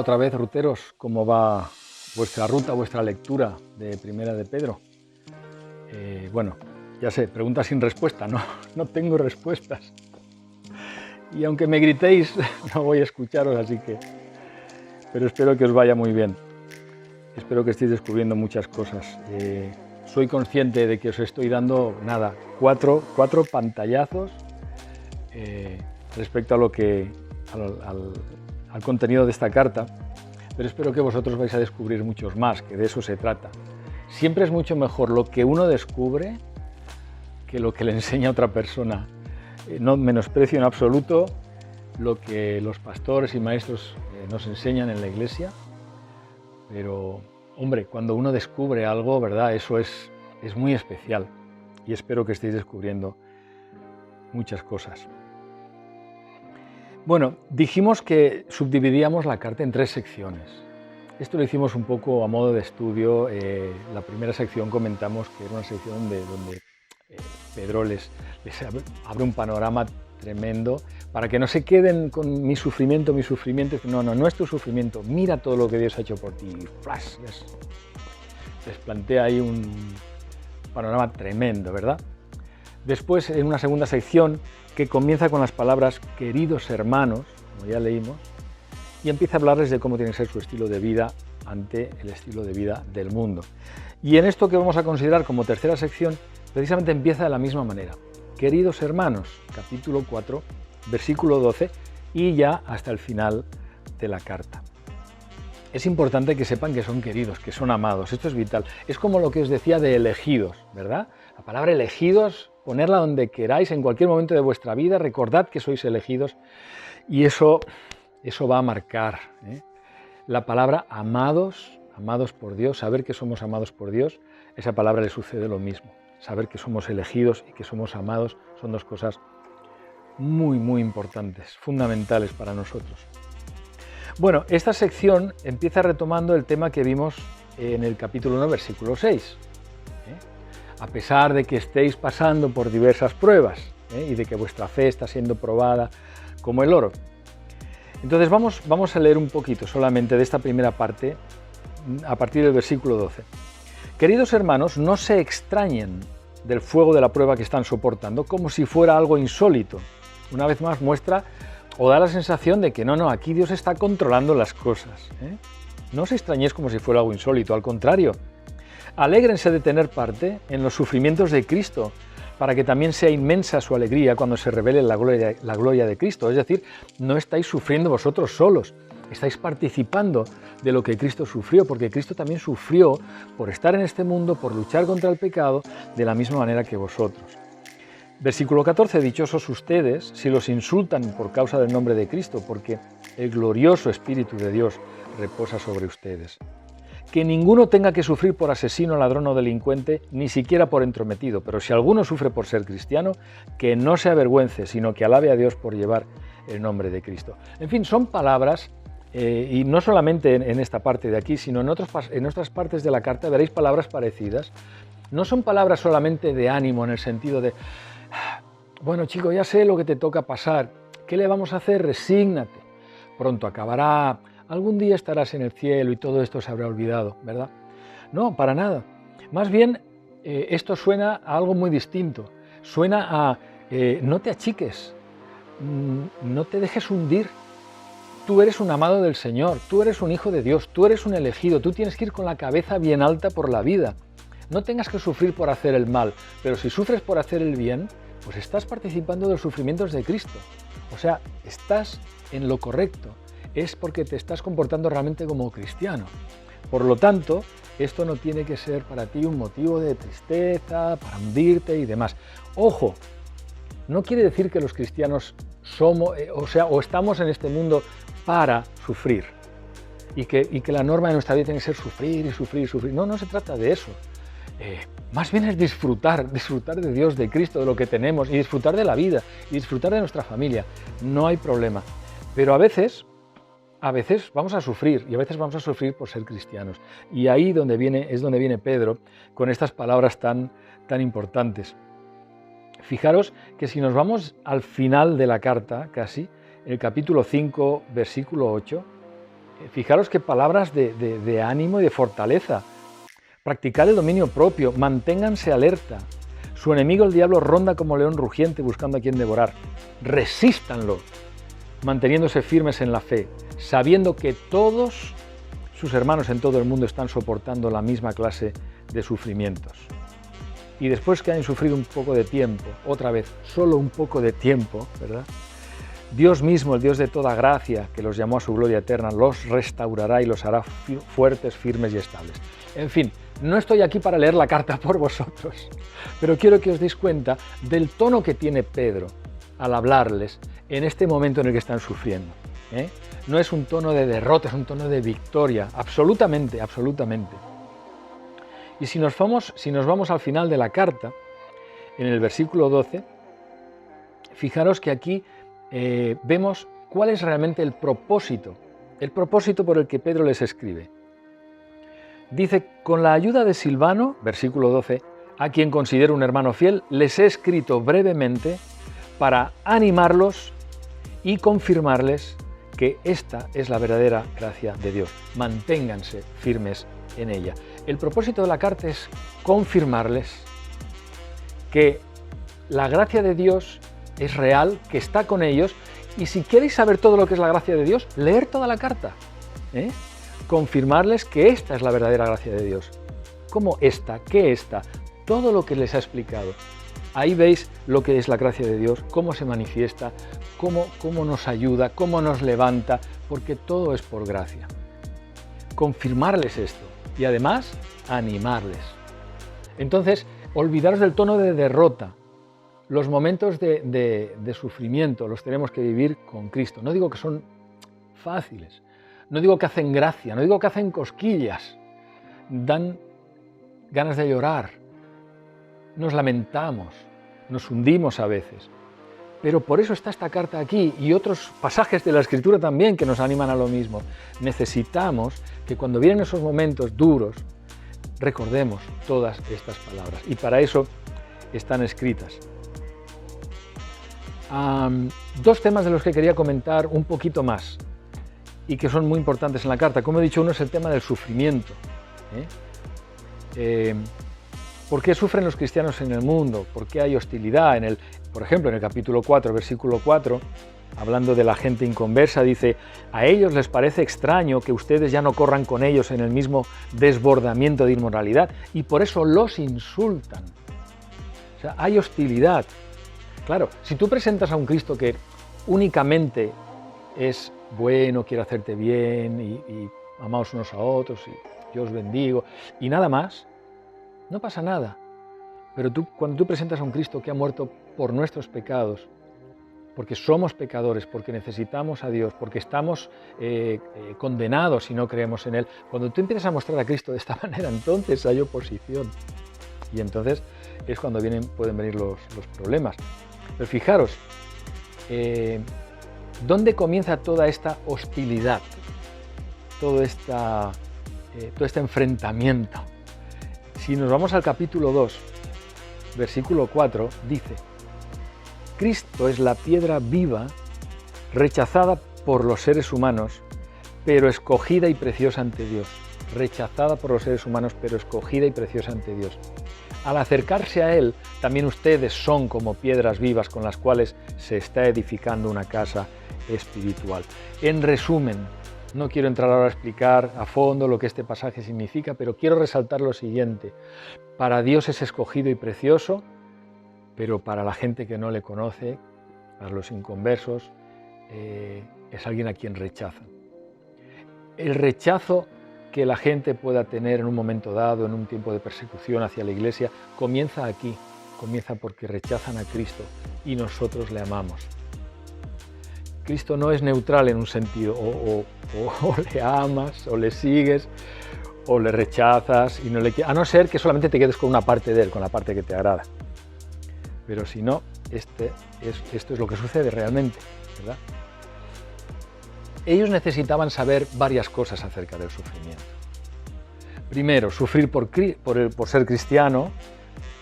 Hola otra vez, ruteros. ¿Cómo va vuestra ruta, vuestra lectura de Primera de Pedro? Bueno, ya sé, pregunta sin respuesta, no tengo respuestas. Y aunque me gritéis, no voy a escucharos, así que... Pero espero que os vaya muy bien. Espero que estéis descubriendo muchas cosas. Soy consciente de que os estoy dando, cuatro pantallazos respecto a lo que... al contenido de esta carta, pero espero que vosotros vais a descubrir muchos más, que de eso se trata. Siempre es mucho mejor lo que uno descubre que lo que le enseña otra persona. No menosprecio en absoluto lo que los pastores y maestros nos enseñan en la iglesia, pero, hombre, cuando uno descubre algo, ¿verdad? Eso es muy especial y espero que estéis descubriendo muchas cosas. Bueno, dijimos que subdividíamos la carta en 3 secciones. Esto lo hicimos un poco a modo de estudio. La primera sección comentamos que era una sección donde Pedro les abre un panorama tremendo para que no se queden con mi sufrimiento. No es tu sufrimiento, mira todo lo que Dios ha hecho por ti. Flash, les plantea ahí un panorama tremendo, ¿verdad? Después, en una segunda sección que comienza con las palabras queridos hermanos, como ya leímos, y empieza a hablarles de cómo tiene que ser su estilo de vida ante el estilo de vida del mundo. Y en esto que vamos a considerar como tercera sección, precisamente empieza de la misma manera. Queridos hermanos, capítulo 4, versículo 12, y ya hasta el final de la carta. Es importante que sepan que son queridos, que son amados. Esto es vital. Es como lo que os decía de elegidos, ¿verdad? La palabra elegidos, ponerla donde queráis, en cualquier momento de vuestra vida, recordad que sois elegidos y eso va a marcar, ¿eh? La palabra amados por Dios, saber que somos amados por Dios, esa palabra le sucede lo mismo. Saber que somos elegidos y que somos amados son dos cosas muy, muy importantes, fundamentales para nosotros. Bueno, esta sección empieza retomando el tema que vimos en el capítulo 1, versículo 6. A pesar de que estéis pasando por diversas pruebas y de que vuestra fe está siendo probada como el oro. Entonces vamos a leer un poquito solamente de esta primera parte a partir del versículo 12. Queridos hermanos, no se extrañen del fuego de la prueba que están soportando como si fuera algo insólito. Una vez más muestra o da la sensación de que aquí Dios está controlando las cosas. No os extrañéis como si fuera algo insólito, al contrario. Alégrense de tener parte en los sufrimientos de Cristo, para que también sea inmensa su alegría cuando se revele la gloria de Cristo. Es decir, no estáis sufriendo vosotros solos, estáis participando de lo que Cristo sufrió, porque Cristo también sufrió por estar en este mundo, por luchar contra el pecado, de la misma manera que vosotros. Versículo 14, dichosos ustedes si los insultan por causa del nombre de Cristo, porque el glorioso Espíritu de Dios reposa sobre ustedes. Que ninguno tenga que sufrir por asesino, ladrón o delincuente, ni siquiera por entrometido, pero si alguno sufre por ser cristiano, que no se avergüence, sino que alabe a Dios por llevar el nombre de Cristo. En fin, son palabras, y no solamente en esta parte de aquí, sino en otras partes de la carta veréis palabras parecidas. No son palabras solamente de ánimo en el sentido de, bueno chico, ya sé lo que te toca pasar, ¿qué le vamos a hacer? Resígnate, pronto acabará, algún día estarás en el cielo y todo esto se habrá olvidado, ¿verdad? No, para nada. Más bien, esto suena a algo muy distinto. Suena a, no te achiques, no te dejes hundir. Tú eres un amado del Señor, tú eres un hijo de Dios, tú eres un elegido, tú tienes que ir con la cabeza bien alta por la vida. No tengas que sufrir por hacer el mal, pero si sufres por hacer el bien, pues estás participando de los sufrimientos de Cristo. O sea, estás en lo correcto. Es porque te estás comportando realmente como cristiano. Por lo tanto, esto no tiene que ser para ti un motivo de tristeza, para hundirte y demás. Ojo, no quiere decir que los cristianos somos, o estamos en este mundo para sufrir y que la norma de nuestra vida tiene que ser sufrir y sufrir y sufrir. No se trata de eso. Más bien es disfrutar de Dios, de Cristo, de lo que tenemos y disfrutar de la vida y disfrutar de nuestra familia. No hay problema. Pero a veces vamos a sufrir y a veces vamos a sufrir por ser cristianos. Y ahí es donde viene Pedro con estas palabras tan importantes. Fijaros que si nos vamos al final de la carta, casi, en el capítulo 5, versículo 8, Fijaros qué palabras de ánimo y de fortaleza. Practicad el dominio propio, manténganse alerta. Su enemigo el diablo ronda como león rugiente buscando a quien devorar. Resístanlo, manteniéndose firmes en la fe, sabiendo que todos sus hermanos en todo el mundo están soportando la misma clase de sufrimientos. Y después que hayan sufrido un poco de tiempo, otra vez, solo un poco de tiempo, ¿verdad? Dios mismo, el Dios de toda gracia, que los llamó a su gloria eterna, los restaurará y los hará fuertes, firmes y estables. En fin, no estoy aquí para leer la carta por vosotros, pero quiero que os deis cuenta del tono que tiene Pedro al hablarles en este momento en el que están sufriendo. No es un tono de derrota, es un tono de victoria, absolutamente, absolutamente. Y si nos vamos al final de la carta, en el versículo 12, fijaros que aquí vemos cuál es realmente el propósito por el que Pedro les escribe. Dice, con la ayuda de Silvano, versículo 12, a quien considero un hermano fiel, les he escrito brevemente para animarlos y confirmarles que esta es la verdadera gracia de Dios. Manténganse firmes en ella. El propósito de la carta es confirmarles que la gracia de Dios es real, que está con ellos, y si queréis saber todo lo que es la gracia de Dios, leer toda la carta. Confirmarles que esta es la verdadera gracia de Dios. ¿Cómo esta? ¿Qué esta? Todo lo que les ha explicado. Ahí veis lo que es la gracia de Dios, cómo se manifiesta, cómo nos ayuda, cómo nos levanta, porque todo es por gracia. Confirmarles esto y además animarles. Entonces, olvidaros del tono de derrota. Los momentos de sufrimiento los tenemos que vivir con Cristo. No digo que son fáciles, no digo que hacen gracia, no digo que hacen cosquillas, dan ganas de llorar, nos lamentamos, nos hundimos a veces. Pero por eso está esta carta aquí y otros pasajes de la Escritura también que nos animan a lo mismo. Necesitamos que cuando vienen esos momentos duros, recordemos todas estas palabras. Y para eso están escritas. Dos temas de los que quería comentar un poquito más y que son muy importantes en la carta. Como he dicho, uno es el tema del sufrimiento. ¿Por qué sufren los cristianos en el mundo? ¿Por qué hay hostilidad? Por ejemplo, en el capítulo 4, versículo 4, hablando de la gente inconversa, dice: a ellos les parece extraño que ustedes ya no corran con ellos en el mismo desbordamiento de inmoralidad y por eso los insultan. O sea, hay hostilidad. Claro, si tú presentas a un Cristo que únicamente es bueno, quiere hacerte bien y amaos unos a otros y yo os bendigo y nada más, no pasa nada. Pero cuando tú presentas a un Cristo que ha muerto por nuestros pecados, porque somos pecadores, porque necesitamos a Dios, porque estamos condenados si no creemos en Él, cuando tú empiezas a mostrar a Cristo de esta manera, entonces hay oposición. Y entonces es cuando pueden venir los problemas. Pero fijaros, ¿dónde comienza toda esta hostilidad? Todo este enfrentamiento. Si nos vamos al capítulo 2, versículo 4, dice: Cristo es la piedra viva, rechazada por los seres humanos, pero escogida y preciosa ante Dios. Rechazada por los seres humanos, pero escogida y preciosa ante Dios. Al acercarse a Él, también ustedes son como piedras vivas con las cuales se está edificando una casa espiritual. En resumen, no quiero entrar ahora a explicar a fondo lo que este pasaje significa, pero quiero resaltar lo siguiente. Para Dios es escogido y precioso, pero para la gente que no le conoce, para los inconversos, es alguien a quien rechazan. El rechazo que la gente pueda tener en un momento dado, en un tiempo de persecución hacia la Iglesia, comienza aquí, comienza porque rechazan a Cristo y nosotros le amamos. Cristo no es neutral en un sentido, o le amas, o le sigues, o le rechazas, y no le, a no ser que solamente te quedes con una parte de Él, con la parte que te agrada. Pero si no, esto es lo que sucede realmente, ¿verdad? Ellos necesitaban saber varias cosas acerca del sufrimiento. Primero, sufrir por ser cristiano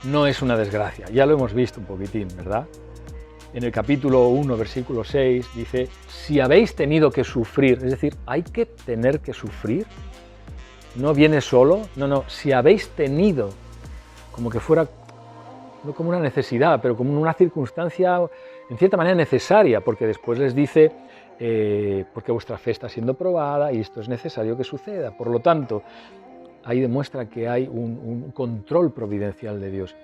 no es una desgracia, ya lo hemos visto un poquitín, ¿verdad? En el capítulo 1, versículo 6, dice, si habéis tenido que sufrir, es decir, ¿hay que tener que sufrir? ¿No viene solo? No, si habéis tenido, como que fuera, no como una necesidad, pero como una circunstancia, en cierta manera necesaria, porque después les dice, porque vuestra fe está siendo probada y esto es necesario que suceda. Por lo tanto, ahí demuestra que hay un control providencial de Dios.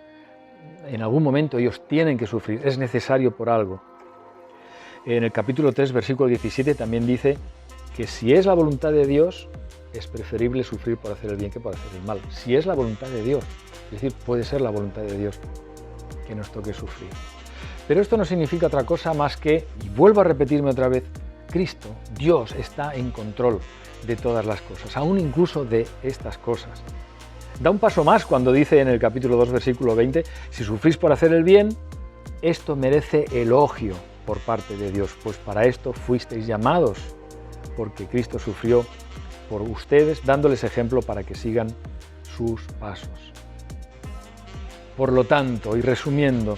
En algún momento ellos tienen que sufrir, es necesario por algo. En el capítulo 3, versículo 17 también dice que si es la voluntad de Dios, es preferible sufrir por hacer el bien que por hacer el mal. Si es la voluntad de Dios, es decir, puede ser la voluntad de Dios que nos toque sufrir. Pero esto no significa otra cosa más que, y vuelvo a repetirme otra vez, Cristo, Dios, está en control de todas las cosas, aún incluso de estas cosas. Da un paso más cuando dice en el capítulo 2, versículo 20, si sufrís por hacer el bien, esto merece elogio por parte de Dios, pues para esto fuisteis llamados, porque Cristo sufrió por ustedes, dándoles ejemplo para que sigan sus pasos. Por lo tanto, y resumiendo,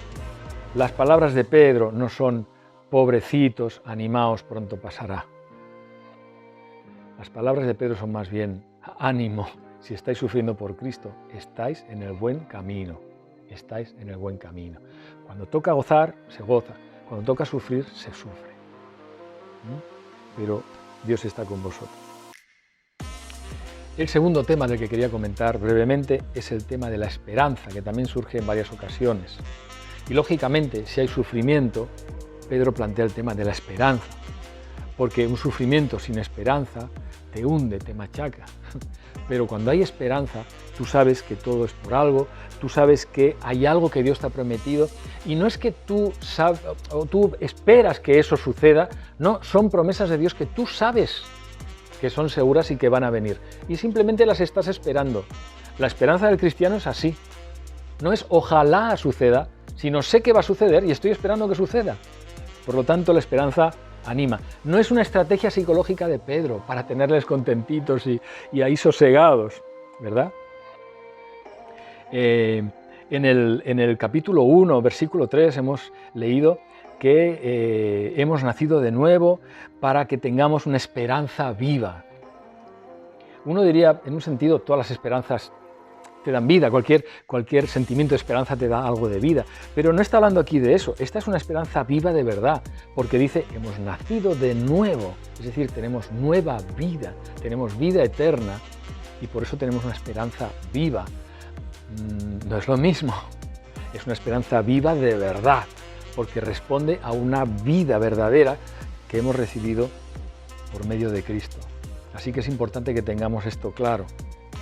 las palabras de Pedro no son pobrecitos, animaos, pronto pasará. Las palabras de Pedro son más bien ánimo. Si estáis sufriendo por Cristo, estáis en el buen camino. Estáis en el buen camino. Cuando toca gozar, se goza. Cuando toca sufrir, se sufre. Pero Dios está con vosotros. El segundo tema del que quería comentar brevemente es el tema de la esperanza, que también surge en varias ocasiones. Y lógicamente, si hay sufrimiento, Pedro plantea el tema de la esperanza, porque un sufrimiento sin esperanza te hunde, te machaca. Pero cuando hay esperanza, tú sabes que todo es por algo, tú sabes que hay algo que Dios te ha prometido, y no es que tú esperas que eso suceda, no, son promesas de Dios que tú sabes que son seguras y que van a venir, y simplemente las estás esperando. La esperanza del cristiano es así, no es ojalá suceda, sino sé que va a suceder y estoy esperando que suceda. Por lo tanto, la esperanza anima. No es una estrategia psicológica de Pedro para tenerles contentitos y ahí sosegados, ¿verdad? En el capítulo 1, versículo 3, hemos leído que hemos nacido de nuevo para que tengamos una esperanza viva. Uno diría, en un sentido, todas las esperanzas te dan vida, cualquier sentimiento de esperanza te da algo de vida, pero no está hablando aquí de eso. Esta es una esperanza viva de verdad, porque dice, hemos nacido de nuevo, es decir, tenemos nueva vida, tenemos vida eterna, y por eso tenemos una esperanza viva. No es lo mismo, es una esperanza viva de verdad, porque responde a una vida verdadera que hemos recibido por medio de Cristo. Así que es importante que tengamos esto claro.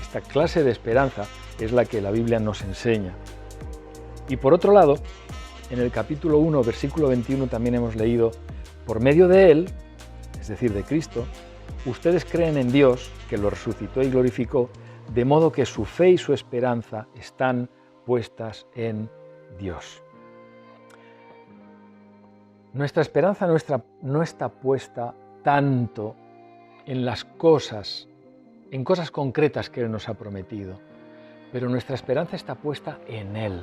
Esta clase de esperanza es la que la Biblia nos enseña. Y por otro lado, en el capítulo 1, versículo 21 también hemos leído, por medio de Él, es decir, de Cristo, ustedes creen en Dios, que lo resucitó y glorificó, de modo que su fe y su esperanza están puestas en Dios. Nuestra esperanza no está puesta tanto en las cosas, en cosas concretas que Él nos ha prometido, pero nuestra esperanza está puesta en Él.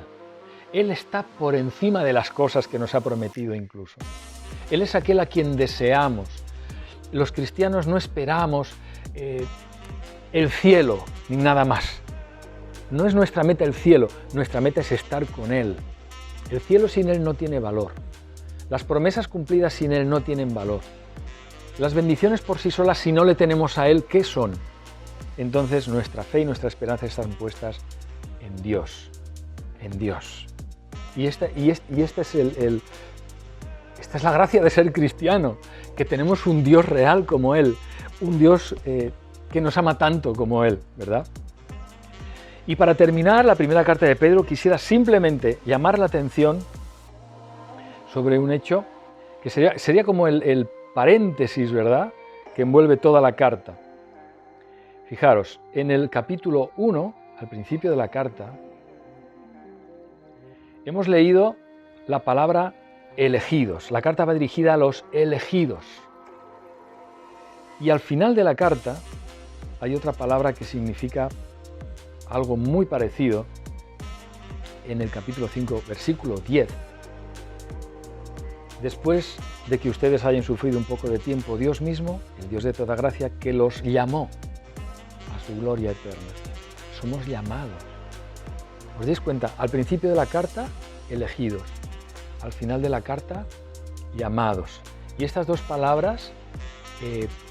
Él está por encima de las cosas que nos ha prometido incluso. Él es aquel a quien deseamos. Los cristianos no esperamos el cielo ni nada más. No es nuestra meta el cielo, nuestra meta es estar con Él. El cielo sin Él no tiene valor. Las promesas cumplidas sin Él no tienen valor. Las bendiciones por sí solas, si no le tenemos a Él, ¿qué son? Entonces nuestra fe y nuestra esperanza están puestas en Dios. En Dios. Y esta es la gracia de ser cristiano, que tenemos un Dios real como Él, un Dios que nos ama tanto como Él, ¿verdad? Y para terminar la primera carta de Pedro, quisiera simplemente llamar la atención sobre un hecho que sería como el paréntesis, ¿verdad?, que envuelve toda la carta. Fijaros, en el capítulo 1, al principio de la carta, hemos leído la palabra elegidos. La carta va dirigida a los elegidos. Y al final de la carta hay otra palabra que significa algo muy parecido en el capítulo 5, versículo 10. después de que ustedes hayan sufrido un poco de tiempo, Dios mismo, el Dios de toda gracia, que los llamó a su gloria eterna. Somos llamados. ¿Os dais cuenta? Al principio de la carta, elegidos. Al final de la carta, llamados. Y estas dos palabras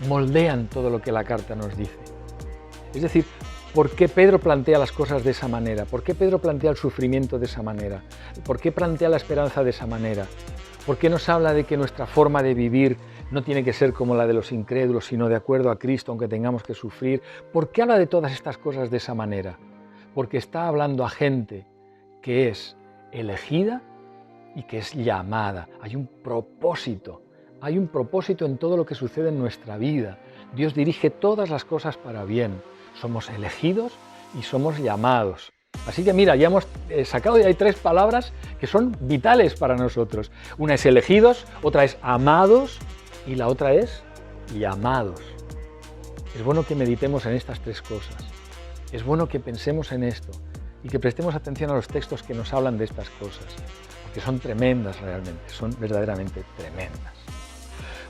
moldean todo lo que la carta nos dice. Es decir, ¿por qué Pedro plantea las cosas de esa manera? ¿Por qué Pedro plantea el sufrimiento de esa manera? ¿Por qué plantea la esperanza de esa manera? ¿Por qué nos habla de que nuestra forma de vivir no tiene que ser como la de los incrédulos, sino de acuerdo a Cristo, aunque tengamos que sufrir? ¿Por qué habla de todas estas cosas de esa manera? Porque está hablando a gente que es elegida y que es llamada. Hay un propósito en todo lo que sucede en nuestra vida. Dios dirige todas las cosas para bien. Somos elegidos y somos llamados. Así que mira, ya hemos sacado de ahí 3 palabras que son vitales para nosotros. Una es elegidos, otra es amados y la otra es llamados. Es bueno que meditemos en estas 3 cosas. Es bueno que pensemos en esto y que prestemos atención a los textos que nos hablan de estas cosas, porque son tremendas realmente, son verdaderamente tremendas.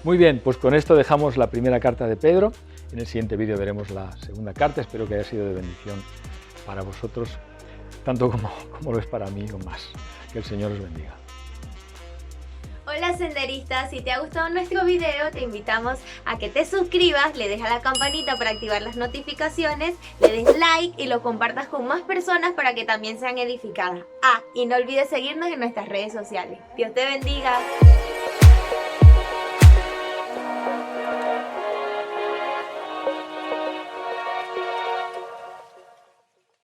Muy bien, pues con esto dejamos la primera carta de Pedro. En el siguiente vídeo veremos la segunda carta. Espero que haya sido de bendición para vosotros, tanto como lo es para mí o más. Que el Señor os bendiga. Hola senderistas, si te ha gustado nuestro video te invitamos a que te suscribas, le des a la campanita para activar las notificaciones, le des like y lo compartas con más personas para que también sean edificadas. Y no olvides seguirnos en nuestras redes sociales. Dios te bendiga.